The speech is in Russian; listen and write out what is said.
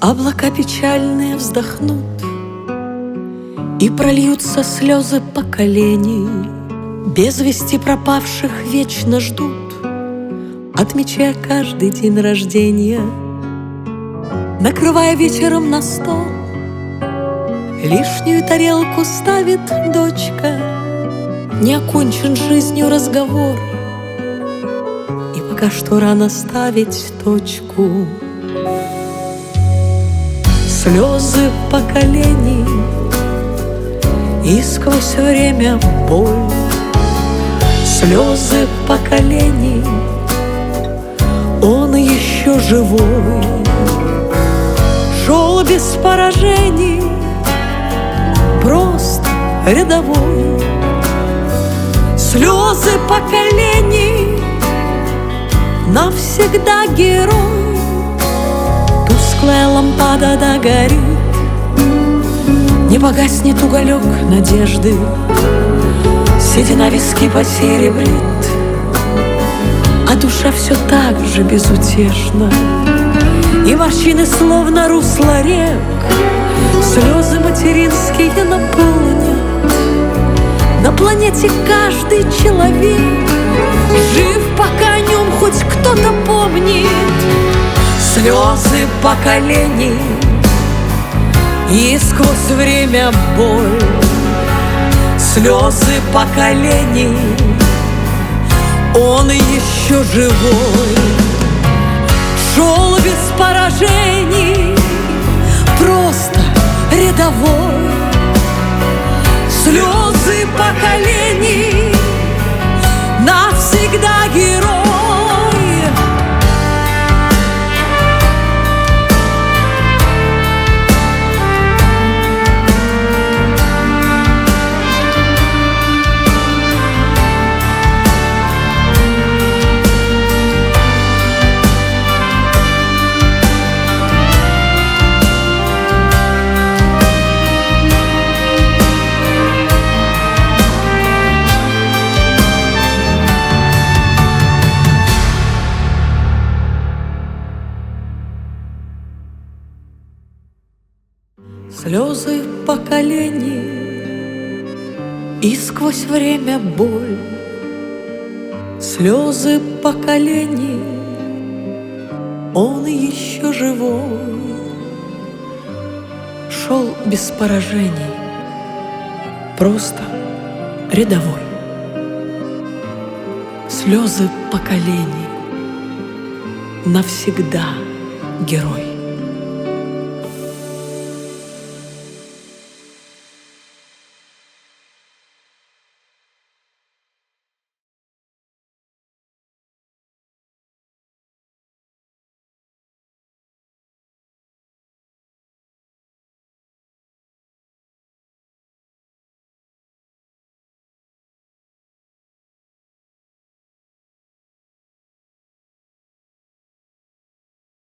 Облака печальные вздохнут, и прольются слезы поколений. Без вести пропавших вечно ждут, отмечая каждый день рождения. Накрывая вечером на стол, лишнюю тарелку ставит дочка. Не окончен жизнью разговор, и пока что рано ставить точку. Слезы поколений и сквозь время боль. Слезы поколений, он еще живой. Шел без поражений, просто рядовой. Слезы поколений, навсегда герой. Тусклая лампада догорит, не погаснет уголек надежды. Седина виски посеребрит, а душа все так же безутешна. И морщины словно русло рек слезы материнские наполнят. На планете каждый человек жив, пока о нем хоть кто-то помнит. Слезы поколений и сквозь время боль. Слезы поколений, он еще живой. Шел без поражений, просто рядовой. Слезы поколений, навсегда герой. Слезы поколений и сквозь время боль. Слезы поколений, он еще живой. Шел без поражений, просто рядовой. Слезы поколений, навсегда герой.